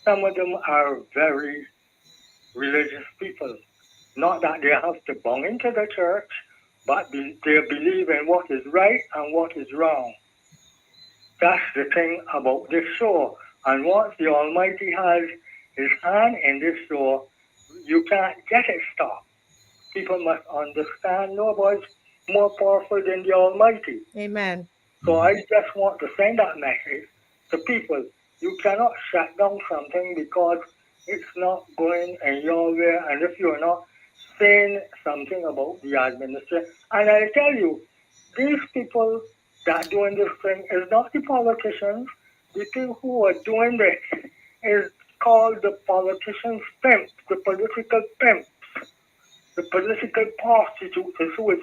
some of them are very religious people. Not that they have to belong into the church, but they believe in what is right and what is wrong. That's the thing about this show. And once the Almighty has his hand in this show, you can't get it stopped. People must understand nobody's more powerful than the Almighty. Amen. So I just want to send that message to people. You cannot shut down something because it's not going in your way, and if you're not saying something about the administration, and I tell you, these people that doing this thing is not the politicians. The people who are doing this is called the politicians' pimps, the political pimps, the political prostitutes who is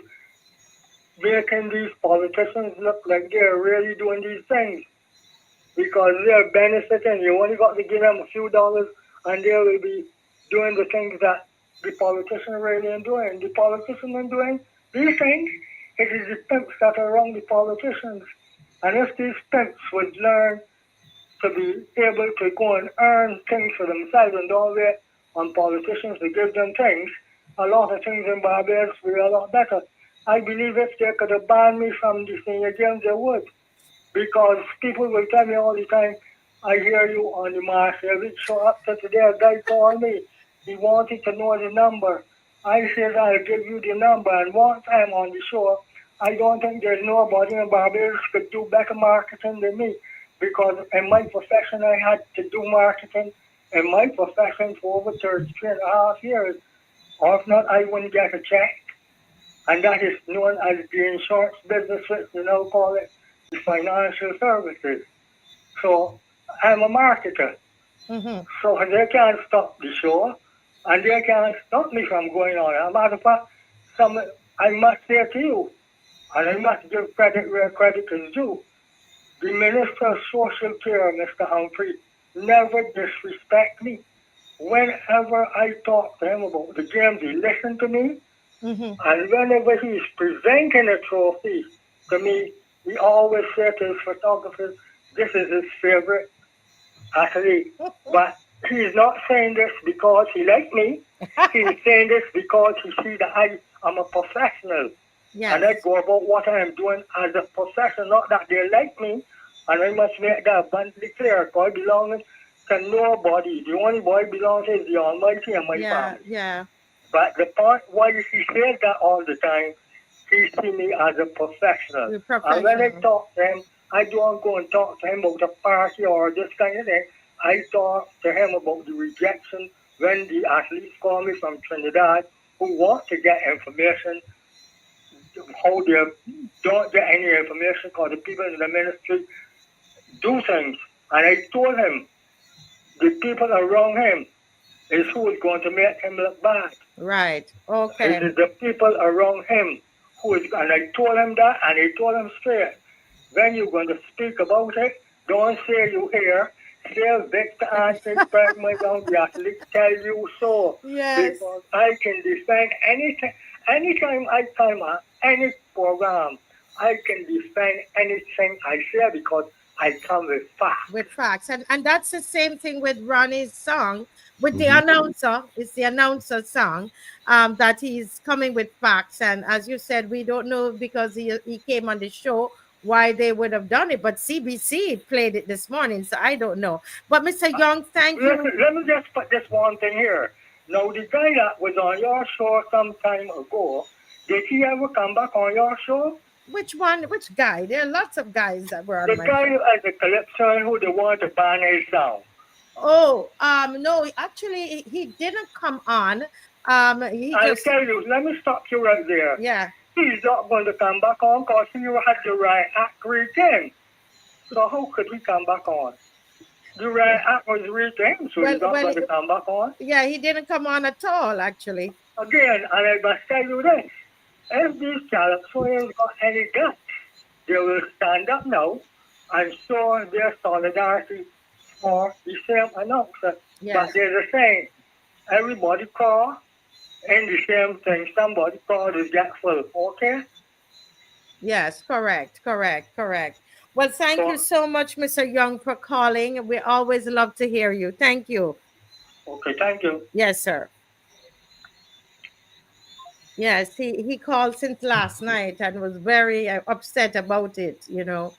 making these politicians look like they're really doing these things because they're benefiting. You only got to give them a few dollars and they will be doing the things that the politicians really are doing. The politicians are doing these things. It is the pimps that are around the politicians. And if these pimps would learn to be able to go and earn things for themselves and don't wait on politicians to give them things, a lot of things in Barbados would be a lot better. I believe if they could have banned me from the senior games, they would. Because people will tell me all the time, I hear you on the Marcia. We show up to today, a guy called me. He wanted to know the number. I said, I'll give you the number. And once I'm on the show, I don't think there's nobody in Barbados could do better marketing than me. Because in my profession, I had to do marketing in my profession for over 33.5 years. Or if not, I wouldn't get a check. And that is known as the insurance business, which we now call it the financial services. So I'm a marketer. Mm-hmm. So they can't stop the show, and they can't stop me from going on. As a matter of fact, I must say to you, and I must give credit where credit is due, the Minister of Social Care, Mr. Humphrey, never disrespect me. Whenever I talk to him about the games, he listened to me. Mm-hmm. And whenever he's presenting a trophy to me, he always says to his photographers, this is his favorite athlete. But he's not saying this because he likes me. He's saying this because he sees that I am a professional. Yes. And I go about what I am doing as a professional, not that they like me. And I must make that abundantly clear, because I belong to nobody. The only boy belongs is the Almighty and my family. Yeah. But the point why he says that all the time, he sees me as a professional. And when I talk to him, I don't go and talk to him about a party or this kind of thing. I talk to him about the rejection when the athletes call me from Trinidad who want to get information, how they don't get any information because the people in the ministry do things. And I told him, the people around him is who is going to make him look bad. Right. Okay. It is the people around him who is, and I told him that, and I told him straight, when you're going to speak about it, don't say you hear, say Victor Anthony Bergman on the athlete tell you so. Yes. Because I can defend anything, anytime I come on any program, I can defend anything I say because I come with facts. With facts. And that's the same thing with Ronnie's song, with the announcer. It's the announcer song that he's coming with facts. And as you said, we don't know because he came on the show why they would have done it. But CBC played it this morning, so I don't know. But Mr. Young, thank you. Let me just put this one thing here. Now, the guy that was on your show some time ago, did he ever come back on your show? Which one? Which guy? There are lots of guys that were on the my guy show. at the calypsonians who they want to ban his sound. Oh, no, actually, he didn't come on. I'll tell you, let me stop you right there. Yeah. He's not going to come back on because he had the right act written. So how could he come back on? The right act was written, so he's not going to come back on. Yeah, he didn't come on at all, actually. Again, and I must tell you this. If these calypsonians got any guts, they will stand up now and show their solidarity for the same announcer. Yes. But there's a saying, everybody call in the same thing. Somebody call is get full, okay? Yes, correct. Well, thank So, you so much, Mr. Young, for calling. We always love to hear you. Thank you. okay, thank you. Yes, sir. Yes, he called since last night and was very upset about it, you know.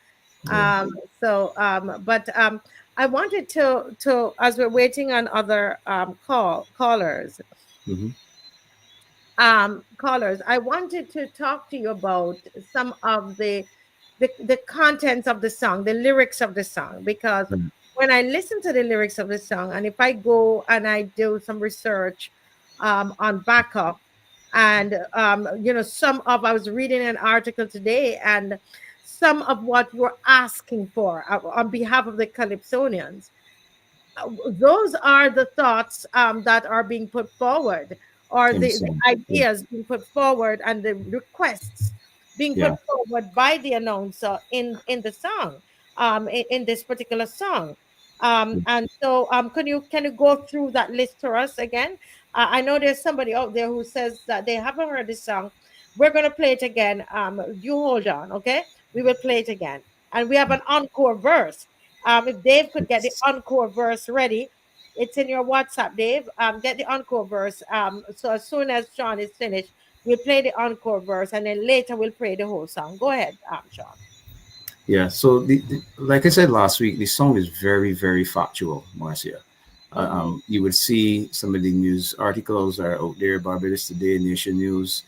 Yeah. But I wanted to as we're waiting on other Hmm. callers, I wanted to talk to you about some of the contents of the song, the lyrics of the song, because when I listen to the lyrics of the song, and if I go and I do some research on backup, and some of I was reading an article today, and some of what you're asking for on behalf of the Calypsonians, those are the thoughts that are being put forward, or In the the song. Yeah. ideas being put forward, and the requests being put Yeah. forward by the announcer in the song, in this particular song. And so can you go through that list for us again? I know there's somebody out there who says that they haven't heard this song. We're going to play it again. You hold on, okay? We will play it again, and we have an encore verse. If Dave could get the encore verse ready, it's in your WhatsApp, Dave. Get the encore verse. So as soon as Sean is finished, we'll play the encore verse, and then later we'll play the whole song. Go ahead, Sean. Yeah. So, like I said last week, the song is very, very factual, Marcia. Mm-hmm. You would see some of the news articles are out there, Barbados Today, Nation News.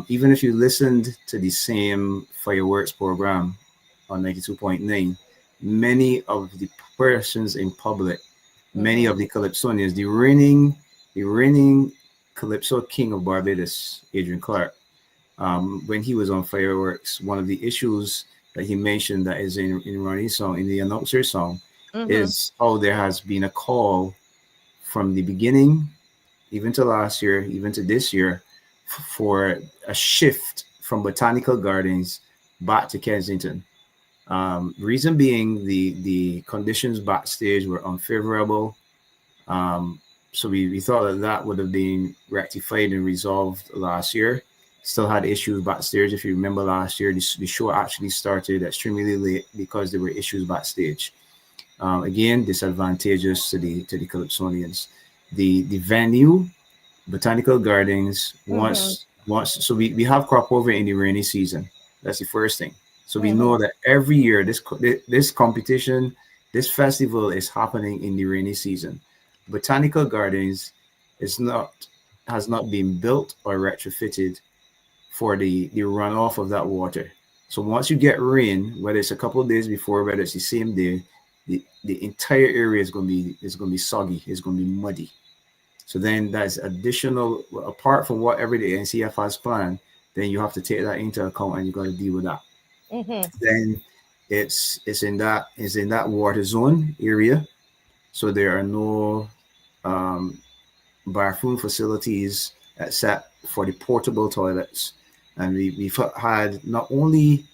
Even if you listened to the same fireworks program on 92.9, many of the persons in public, many Mm-hmm. of the calypsonians, the reigning calypso king of Barbados, Adrian Clark, when he was on fireworks, one of the issues that he mentioned that is in Ronnie's song, in the announcer song, Mm-hmm. is how there has been a call from the beginning, even to last year, even to this year, for a shift from Botanical Gardens back to Kensington. Reason being, the conditions backstage were unfavorable. Um, so we thought that that would have been rectified and resolved last year. Still had issues backstage. If you remember last year, the show actually started extremely late because there were issues backstage. Again, disadvantageous to the Calypsonians. The venue, Botanical Gardens, Mm-hmm. once so we have crop over in the rainy season. That's the first thing. So we Mm-hmm. know that every year this competition, this festival is happening in the rainy season. Botanical Gardens is not has not been built or retrofitted for the runoff of that water. So once you get rain, whether it's a couple of days before, whether it's the same day, the entire area is gonna be soggy. It's gonna be muddy. So then that's additional apart from whatever the NCF has planned. Then you have to take that into account and you got to deal with that. Mm-hmm. Then it's in that water zone area. So there are no um, bathroom facilities except for the portable toilets. And we've had not only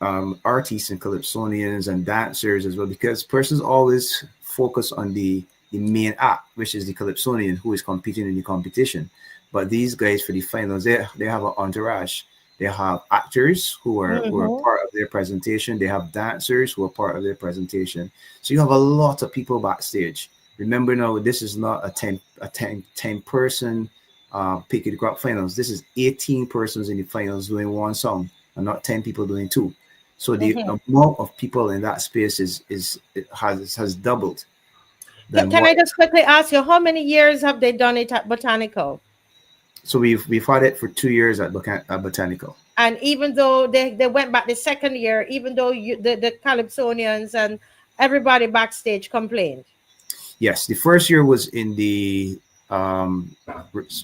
artists and calypsonians and dancers as well, because persons always focus on the main act, which is the calypsonian who is competing in the competition. But these guys for the finals, they have an entourage. They have actors who are Mm-hmm. part of their presentation. They have dancers who are part of their presentation. So you have a lot of people backstage. Remember now, this is not a 10 person pick the crop finals. This is 18 persons in the finals doing one song and not 10 people doing two. So the Mm-hmm. amount of people in that space is it has doubled than Can what. I just quickly ask you, how many years have they done it at Botanical? So we've had it for 2 years at Botanical. And even though they went back the second year, even though the Calypsonians and everybody backstage complained. Yes, the first year was in the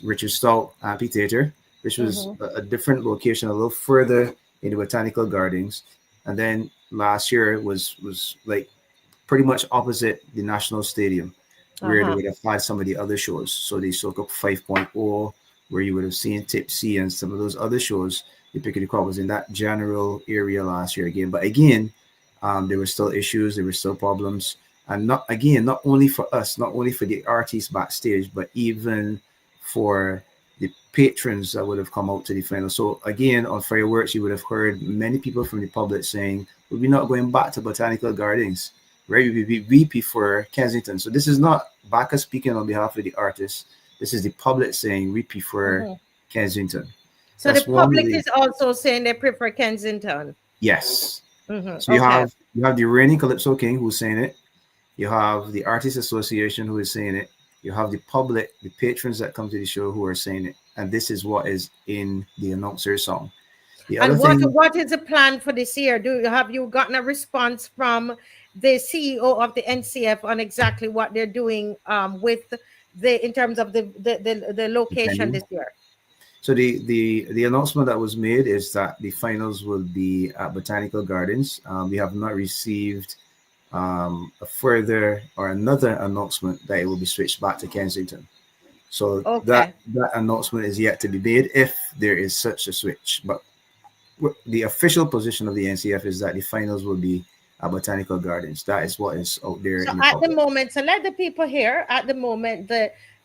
Richard Stout Amphitheater, which was Mm-hmm. a different location, a little further in the Botanical Gardens. And then last year was like pretty much opposite the National Stadium, where they Uh-huh. would have had some of the other shows. So they Soak Up 5.0, where you would have seen Tipsy and some of those other shows. The Pick of the Crop was in that general area last year again. But again, there were still issues, there were still problems. And not only for us, not only for the artists backstage, but even for the patrons that would have come out to the final. So again, on fireworks, you would have heard many people from the public saying, "We're not going back to Botanical Gardens, right? We prefer Kensington." So this is not Baca speaking on behalf of the artists. This is the public saying we prefer Kensington. So That's the one of public the is also saying they prefer Kensington. yes. So Okay. you have the reigning Calypso King who's saying it. You have the Artists Association who is saying it. You have the public, the patrons that come to the show who are saying it. And this is what is in the announcer song. The other And thing, what is the plan for this year? Have you gotten a response from the CEO of the NCF on exactly what they're doing with the in terms of the location this year? so the announcement that was made is that the finals will be at Botanical Gardens. We have not received a further or another announcement that it will be switched back to Kensington. So that announcement is yet to be made if there is such a switch. But the official position of the NCF is that the finals will be at Botanical Gardens. That is what is out there. So in the at public. the moment, so let the people hear at the moment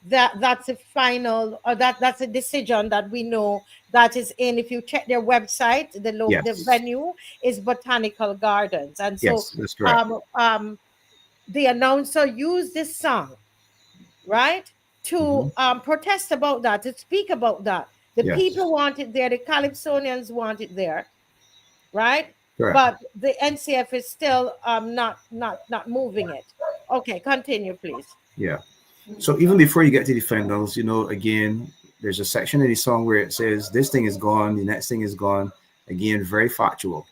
that's a final, or that's a decision that we know that is in. If you check their website, the venue is Botanical Gardens, and so yes, that's correct. The announcer used this song, right, to protest about that, to speak about that. The people want it there, the calypsonians want it there, right? Correct. But the NCF is still not moving it. Okay, continue, please. Yeah. So even before you get to the finals, again, there's a section in the song where it says this thing is gone, the next thing is gone. Again, very factual.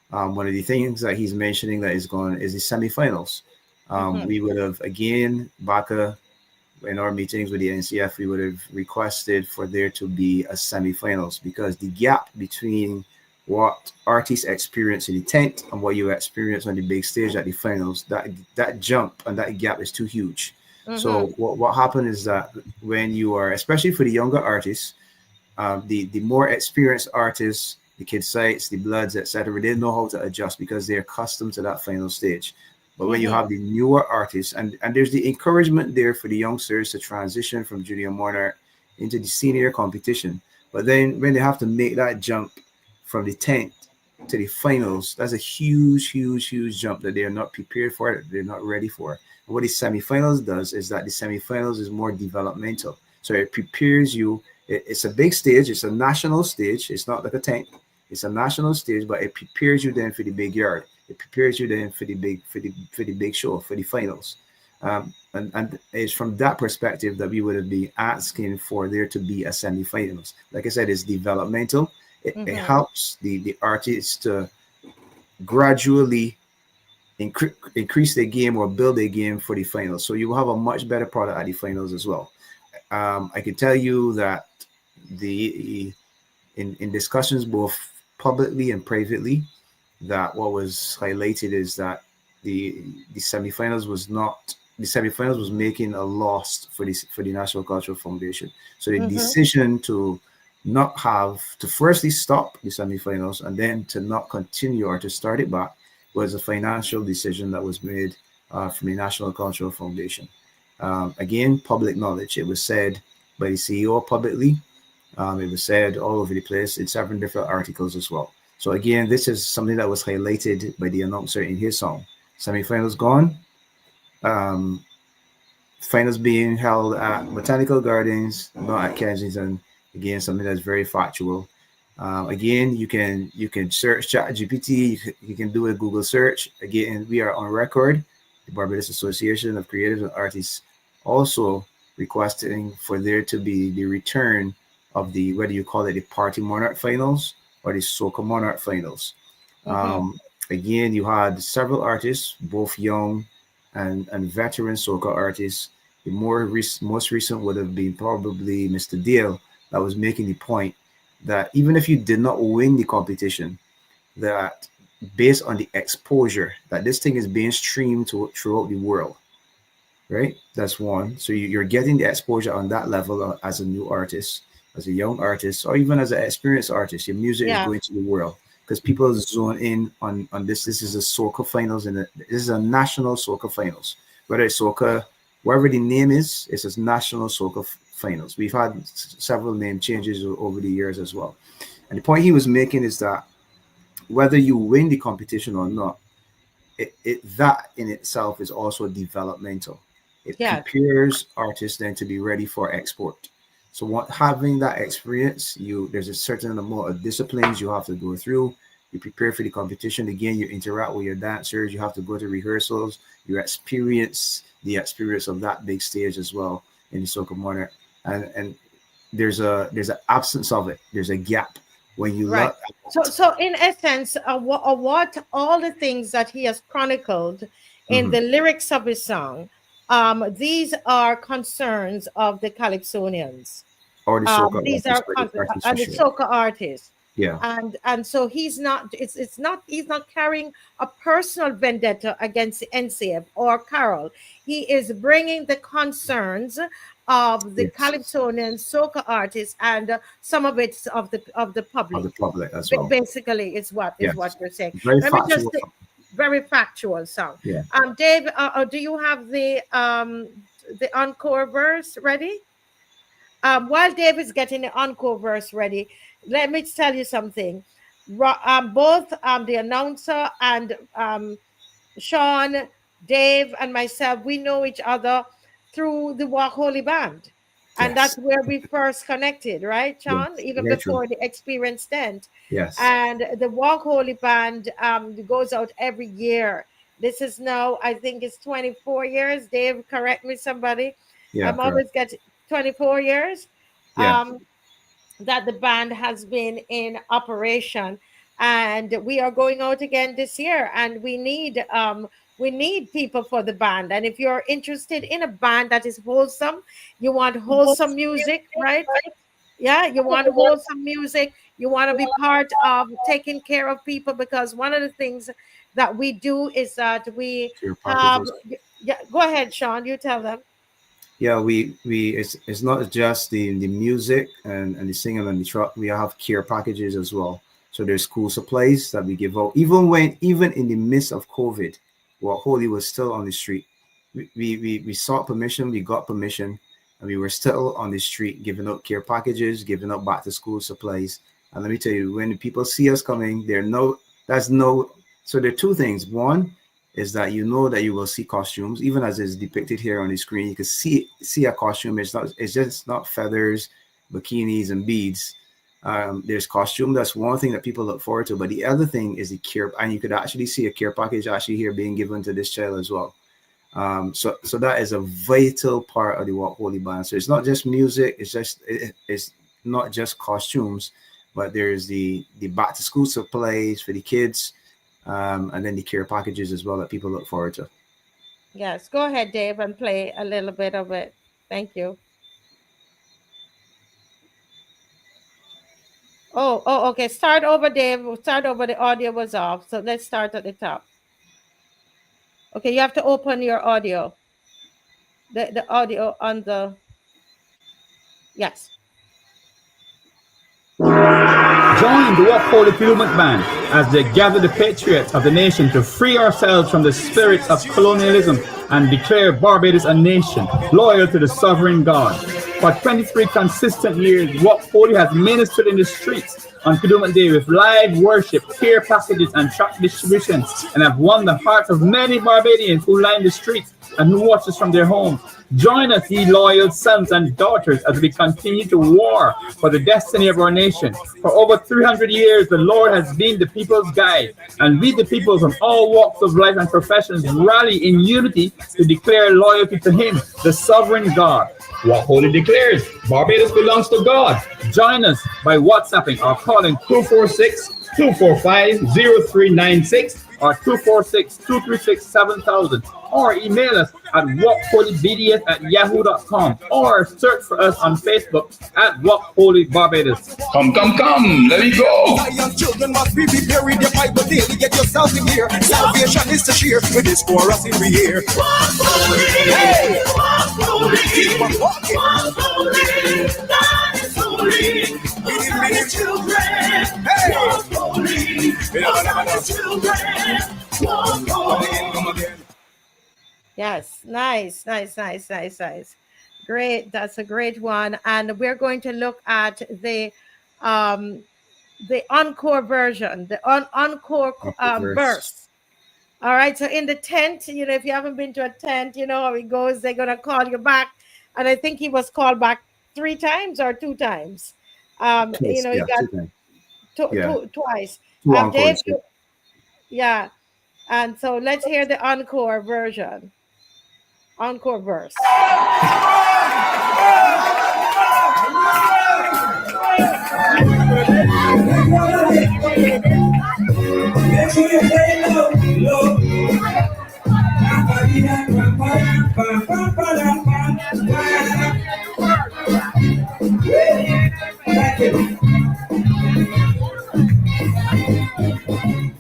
One of the things that he's mentioning that is gone is the semifinals. We would have, again, Baca, in our meetings with the NCF, we would have requested for there to be a semifinals, because the gap between what artists experience in the tent and what you experience on the big stage at the finals, that jump and that gap is too huge. So what happened is that when you are, especially for the younger artists, the more experienced artists, the Kid Sites, the Bloods, etc., they know how to adjust because they're accustomed to that final stage. But when you have the newer artists, and there's the encouragement there for the youngsters to transition from junior monarch into the senior competition. But then when they have to make that jump from the 10th to the finals, that's a huge, huge, huge jump that they are not prepared for, that they're not ready for. And what the semifinals does is that the semifinals is more developmental. So it prepares you. It's a big stage. It's a national stage. It's not like a 10th. It's a national stage, but it prepares you then for the big yard. It prepares you then for the big show, for the finals. And it's from that perspective that we would be asking for there to be a semifinals. Like I said, it's developmental. It helps the artists to gradually increase their game or build their game for the finals. So you will have a much better product at the finals as well. I can tell you that in discussions both publicly and privately, that what was highlighted is that the semifinals was making a loss for the National Cultural Foundation. So the decision to not have to firstly stop the semifinals and then to not continue or to start it back was a financial decision that was made from the National Cultural Foundation. Again, public knowledge. It was said by the CEO publicly. It was said all over the place in several different articles as well. So again, this is something that was highlighted by the announcer in his song. Semifinals gone. Finals being held at Botanical Gardens, not at Kensington. Again, something that's very factual. Again, you can search ChatGPT. You can do a Google search. Again, we are on record. The Barbados Association of Creatives and Artists also requesting for there to be the return of the, whether you call it the Party Monarch Finals or the Soca Monarch Finals. Again, you had several artists, both young and veteran soca artists. The most recent would have been probably Mr. Dale, that was making the point that even if you did not win the competition, that based on the exposure, that this thing is being streamed throughout the world, right? That's one. So you're getting the exposure on that level as a new artist, as a young artist, or even as an experienced artist. Your music is going to the world because people zone in on this. This is a soca finals, and this is a national soca finals. Whether it's soca whatever the name is, it's a national soca finals. We've had several name changes over the years as well. And the point he was making is that whether you win the competition or not, that in itself is also developmental. It prepares artists then to be ready for export. So having that experience, there's a certain amount of disciplines you have to go through. You prepare for the competition. Again, you interact with your dancers. You have to go to rehearsals. You experience the experience of that big stage as well in the Soca Monarch. And there's an absence of it. There's a gap when you So in essence, what all the things that he has chronicled in the lyrics of his song, these are concerns of the calypsonians. Or the soca these are and the soca artists. Yeah. And so he's not carrying a personal vendetta against the NCF or Carol. He is bringing the concerns of the calypsonian soca artists and some of it's of the public. Of the public as well. Basically, is what you're saying. Very factual song. Yeah. Dave, do you have the encore verse ready? While Dave is getting the encore verse ready, let me tell you something. Both the announcer and Sean, Dave, and myself, we know each other through the Walk Holy Band. And that's where we first connected, right, Sean? Yes, even before the Experience Tent. Yes. And the Walk Holy Band goes out every year. This is now, I think it's 24 years. Dave, correct me, somebody. Yeah, I'm always getting 24 years that the band has been in operation. And we are going out again this year. And we need people for the band. And if you're interested in a band that is wholesome, you want wholesome music, right? Yeah, you want wholesome music. You want to be part of taking care of people, because one of the things that we do is that we go ahead, Sean, you tell them. Yeah, it's not just the music and the singing and the truck. We have care packages as well. So there's school supplies that we give out. Even in the midst of COVID, while Holy was still on the street, we sought permission, we got permission, and we were still on the street giving out care packages, giving out back to school supplies. And let me tell you, when people see us coming, so there are two things. One is that you know that you will see costumes, even as is depicted here on the screen. You can see a costume. It's just not feathers, bikinis, and beads. There's costume. That's one thing that people look forward to. But the other thing is the care, and you could actually see a care package actually here being given to this child as well. So that is a vital part of the Walk Holy Band. So it's not just music. It's not just costumes, but there's the back to school supplies for the kids, and then the care packages as well that people look forward to. Yes, go ahead, Dave, and play a little bit of it. Thank you. Oh, okay. Start over, Dave. Start over. The audio was off. So let's start at the top. Okay, you have to open your audio. The audio on the... Yes. Join the Walk Holy Movement Band as they gather the patriots of the nation to free ourselves from the spirits of colonialism and declare Barbados a nation loyal to the sovereign God. For 23 consistent years, Walk Holy has ministered in the streets on Kiddumat Day with live worship, care packages, and track distribution, and have won the hearts of many Barbadians who line the streets and who watch us from their homes. Join us, ye loyal sons and daughters, as we continue to war for the destiny of our nation. For over 300 years, the Lord has been the people's guide, and we, the people from all walks of life and professions, rally in unity to declare loyalty to Him, the sovereign God. Walk Holy declares, Barbados belongs to God. Join us by WhatsApping or calling 246-245-0396 or 246-236-7000, or email us at walkholybds@yahoo.com, or search for us on Facebook at Walk Holy Barbados. Come, let me go. Young children must be buried the Bible daily. Get yourself in here. Salvation is to share with this chorus in the year. Walk holy, hey, walk holy, keep on walking. Walk holy, God is holy. Many children, hey, walk holy. Many children, walk holy. Come again. Yes, nice, nice, nice, nice, nice. Great, that's a great one. And we're going to look at um the encore version, the encore Verse. verse. All right. So in the tent, if you haven't been to a tent, you know how it goes. They're gonna call you back, and I think he was called back 3 times or 2 times. Twice, He yeah, got two times. Yeah, twice. two Dave, encores. Yeah. yeah. And so let's hear the encore version, encore verse. Make sure you play low, low.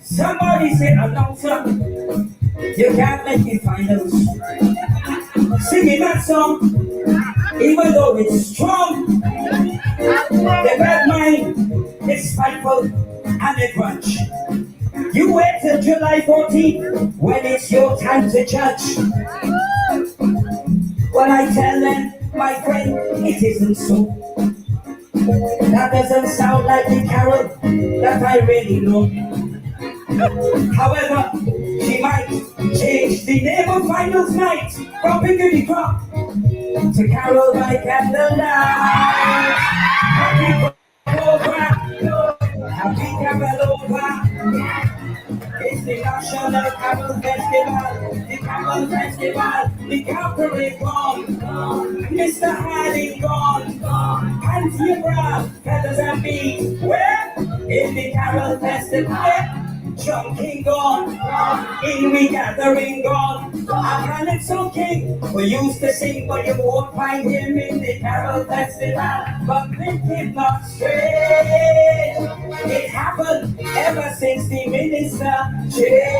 Somebody say announcer, you can't make it finals. Singing that song, even though it's strong. The bad mind is spiteful and it grudge. You wait till July 14th when it's your time to judge. When I tell them, my friend, it isn't so. That doesn't sound like the carol that I really know. However, she might change the name of finals night from Piggity Crop to Carol by Candlelight. Happy Carol, happy Carol. It's the National Camel Festival, the Camel Festival, the Capri gone, Mr. Harding gone, Auntie Brown, Feathers and Bees, where? In the Camel Festival. John King gone, in we gathering gone. And it's okay, we used to sing, but you won't find him in the Carol Festival. But think it not straight, it happened ever since the minister changed.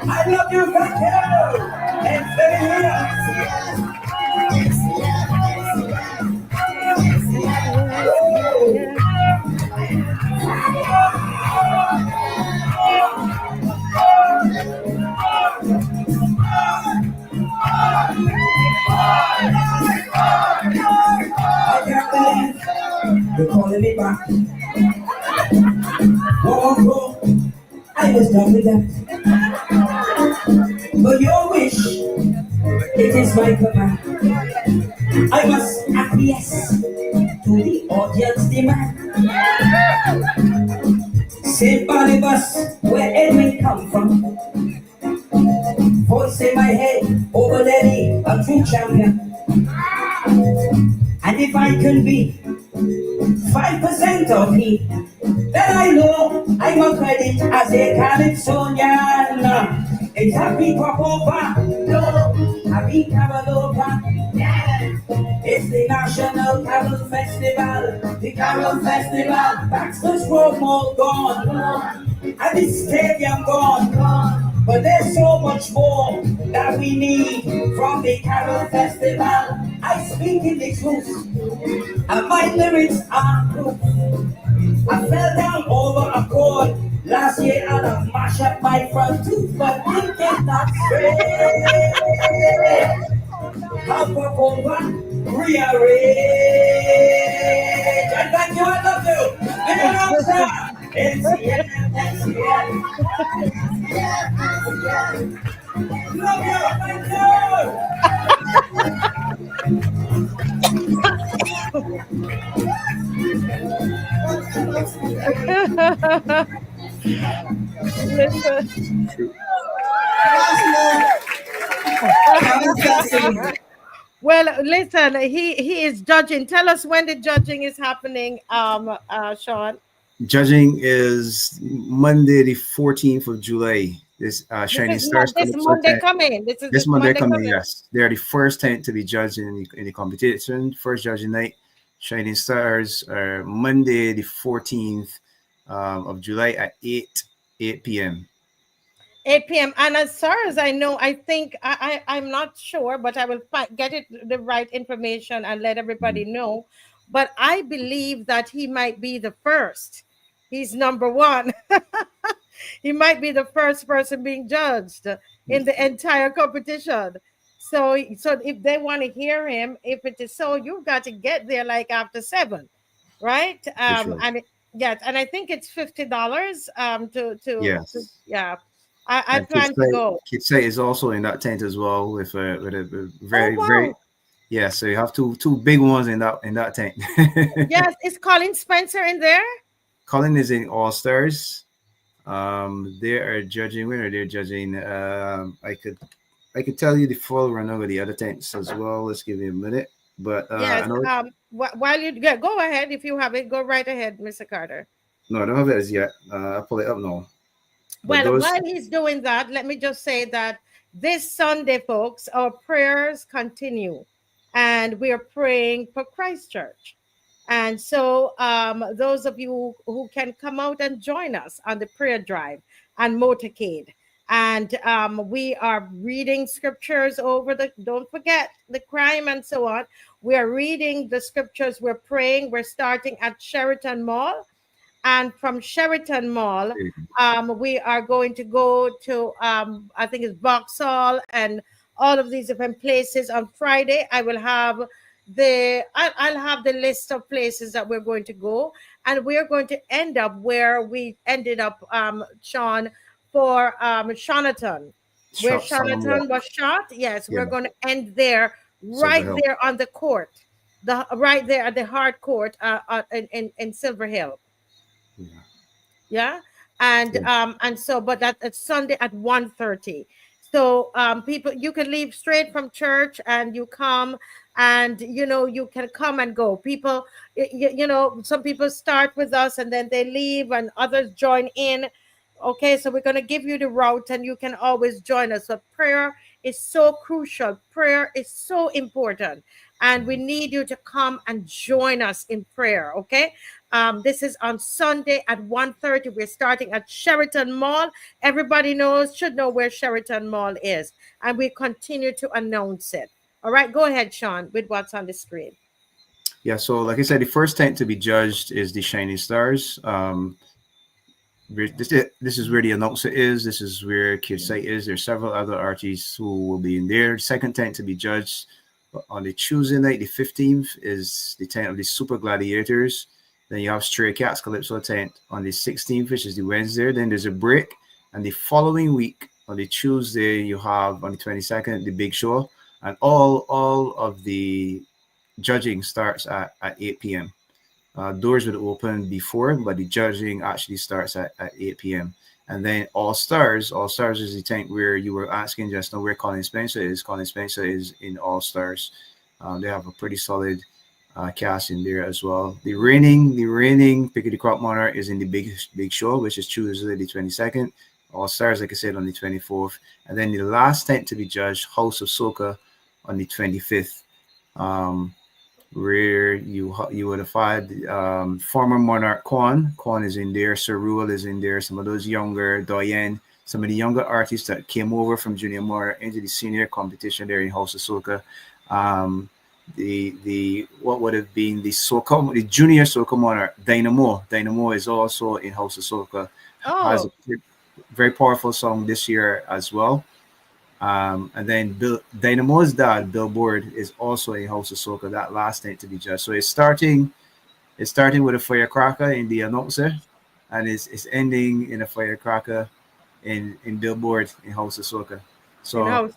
I love you, Carol, and stay I can't believe you're calling me back. Whoa, I was done with that. But your wish, it is my command. I must acquiesce to the audience demand. St. Barnabas, where Edwin come from. Voice in my head, over Lenny, a true champion. And if I can be 5% of me, then I know I'm a credit as a calypsonian. It's happy Popova, no, happy Cavalova. It's the National Carol Festival, the Carol Festival. Baxter's Road Mall gone, and the stadium gone. But there's so much more that we need from the Carol Festival. I speak in the truth, and my lyrics are proof. I fell down over a chord last year and I mashed up my front tooth, but thinking not straight. How over, rearrange. And thank you, I love you. Give it up, sir. It's love you, thank Listen. Well, listen, he is judging. Tell us when the judging is happening, Sean. Judging is Monday, the 14th of July. This Shining Stars This Calypso Monday tent. coming. This Monday coming, coming. yes. They are the first tent to be judged in the competition. First judging night. Shining Stars are Monday, the 14th of July at 8 p.m. 8 p.m. And as far as I know, I think I'm not sure, but I will get it the right information and let everybody know. But I believe that he might be the first. He's number one. He might be the first person being judged in the entire competition. So if they want to hear him, if it is so, you've got to get there like after 7, right? For sure. Yes, and I think it's $50 to Yes. yeah. I And plan to go. Kid Say is also in that tent as well with a Oh very, very, wow. yeah. So you have two big ones in that tent. Yes, is Colin Spencer in there? Colin is in All Stars. They are judging. Where are they judging? I could tell you the full run over the other tents as well. Let's give you a minute. But I Yes. know While you go ahead, if you have it, go right ahead, Mr. Carter. no, I don't have it as yet. I'll pull it up now. But Well, those while he's doing that, let me just say that this Sunday, folks, our prayers continue, and we are praying for Christchurch. And so, those of you who can come out and join us on the prayer drive and motorcade, and we are reading scriptures over the. Don't forget the crime and so on. We are reading the scriptures. We're praying. We're starting at Sheraton Mall, and from Sheraton Mall, we are going to go to I think it's Vauxhall and all of these different places. On Friday, I'll have the list of places that we're going to go, and we're going to end up where we ended up, Sean, for Shonatan, where shot someone Shonatan walk. was shot. Yes, Yeah, we're going to end there, Silver right Hill. there on the court, the right there at the hard court, in Silver Hill. Yeah. Yeah. Yeah. And so, but that's Sunday at 1:30. So people, you can leave straight from church and you come, and you can come and go. People, some people start with us and then they leave and others join in. Okay, so we're going to give you the route and you can always join us. So prayer is so crucial. Prayer is so important, and we need you to come and join us in prayer. Okay. This is on Sunday at 1:30. We're starting at Sheraton Mall. Everybody should know where Sheraton Mall is. And we continue to announce it. All right, go ahead, Sean, with what's on the screen. Yeah, so like I said, the first tent to be judged is the Shining Stars. This is where the announcer is. This is where Kid Sight is. There's several other artists who will be in there. Second tent to be judged on the Tuesday night, the 15th, is the tent of the Super Gladiators. Then you have Stray Cats Calypso tent on the 16th, which is the Wednesday. Then there's a break. And the following week, on the Tuesday, you have on the 22nd, the Big Show. And all of the judging starts at 8 p.m. Doors would open before, but the judging actually starts at 8 p.m. And then All Stars is the tank where you were asking just now where Colin Spencer is. Colin Spencer is in All Stars. They have a pretty solid cast in there as well. The reigning Pick of the Crop Monarch is in the big show, which is Tuesday the 22nd. All Stars, like I said, on the 24th. And then the last tent to be judged, House of Soca, on the 25th. Where you would have had former Monarch Quan. Quan is in there. Sir Rule is in there. Some of those younger Doyen, some of the younger artists that came over from Junior Monarch into the senior competition there in House of Soca. The what would have been the junior Soca Monarch Dynamo is also in House of Soca. Has a very powerful song this year as well. And then Dynamo's dad, Billboard, is also in House of Soca, that last night to be judged. So it's starting with a firecracker in the announcer, and it's ending in a firecracker in Billboard in House of Soca. So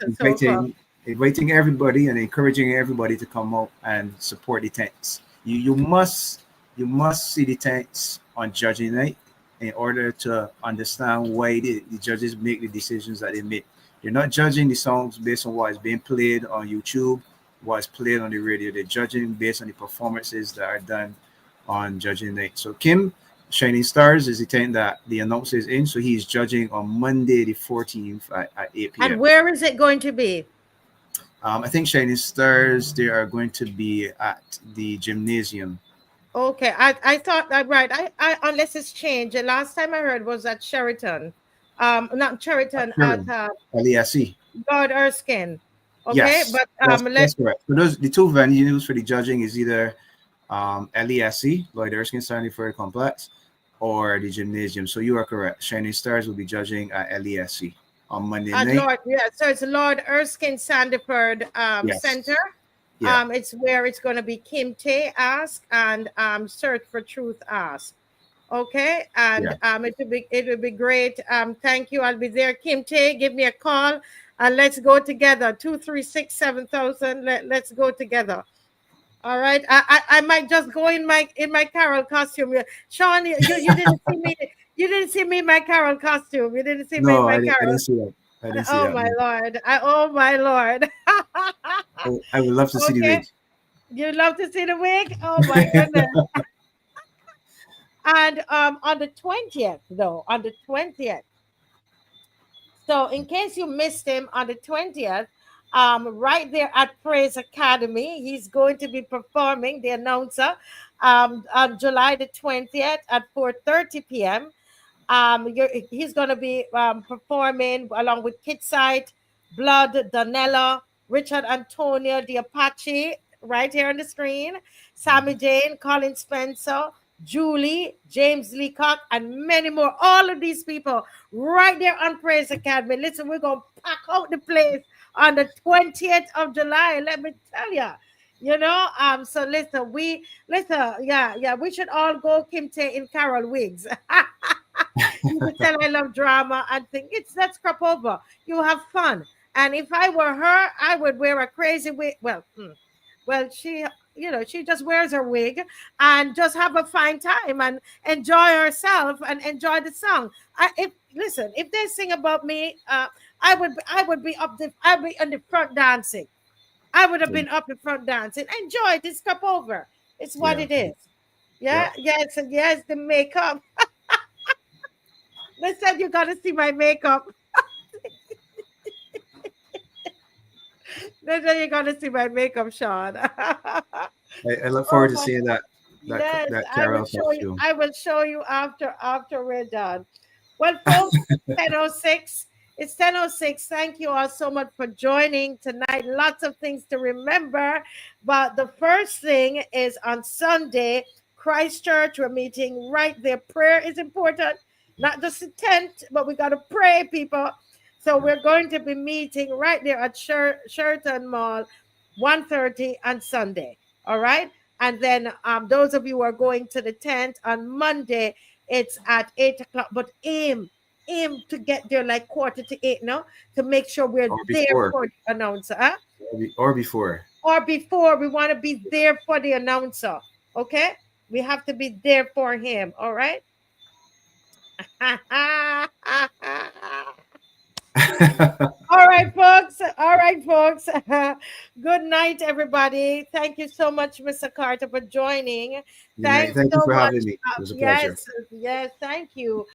inviting everybody and encouraging everybody to come out and support the tents. You must see the tents on judging night in order to understand why the judges make the decisions that they make. You're not judging the songs based on what is being played on YouTube, what is played on the radio. They're judging based on the performances that are done on judging night. So Kim, Shining Stars is the tent that the announcer is in. So he's judging on Monday the 14th at 8 p.m. And where is it going to be? I think Shining Stars, they are going to be at the gymnasium. Okay, I thought that right. I unless it's changed. The last time I heard was at Sheraton. Not Sheraton, at LESE. God Erskine. Okay, Yes, but that's correct. So the two venues for the judging is either LESE, Lloyd Erskine Stanley Furry Complex, or the gymnasium. So you are correct. Shining Stars will be judging at LESC on Monday At night. Lord, yeah, so it's Lord Erskine Sandiford Yes. Center. Yeah. It's where it's going to be Kim Tae Ask and Search for Truth Ask. Okay, and it would be great. Thank you. I'll be there. Kim Tae, give me a call and let's go together. 236-7000. Let's go together. All right. I might just go in my Carol costume. Sean, you didn't see me. You didn't see me in my Carol costume. You didn't see me in No, my I Carol. didn't see that. I didn't see Oh that. my No. Lord. Oh my Lord. I would love to see the Okay. wig. You'd love to see the wig? Oh my goodness. And on the 20th, though, on the 20th. So in case you missed him on the 20th, right there at Praise Academy, he's going to be performing, the announcer, on July the 20th at 4:30 p.m. He's going to be performing along with Kitsite, Blood, Donella, Richard Antonio, the Apache, right here on the screen, Sammy Jane, Colin Spencer, Julie, James Leacock, and many more. All of these people right there on Praise Academy. Listen, we're going to pack out the place on the 20th of July. Let me tell you. So listen, we should all go Kim Tae in Carol wigs. You could tell I love drama and think let's crop over. You have fun. And if I were her, I would wear a crazy wig. Well, she just wears her wig and just have a fine time and enjoy herself and enjoy the song. If they sing about me, I'd be in the front dancing. I would have been up in front dancing. Enjoy this cup over. It's what it is. Yeah, yes, and yes, the makeup. They said you got to see my makeup. They said you got to see my makeup, Sean. I look forward to seeing that Yes, Carol costume. I will show you after we're done. Well, folks, 10:06. It's 10:06. Thank you all so much for joining tonight. Lots of things to remember. But the first thing is on Sunday, Christchurch, we're meeting right there. Prayer is important, not just a tent, but we got to pray, people. So we're going to be meeting right there at Sheraton Mall, 1:30 on Sunday. All right. And then those of you who are going to the tent on Monday, it's at 8 o'clock. But aim to get there like 7:45, no? To make sure we're there for the announcer. Huh? Or before. Or before. We want to be there for the announcer. Okay? We have to be there for him. All right? All right, folks. All right, folks. Good night, everybody. Thank you so much, Mr. Carter, for joining. Thank you for having me. It was a pleasure. Yes, thank you.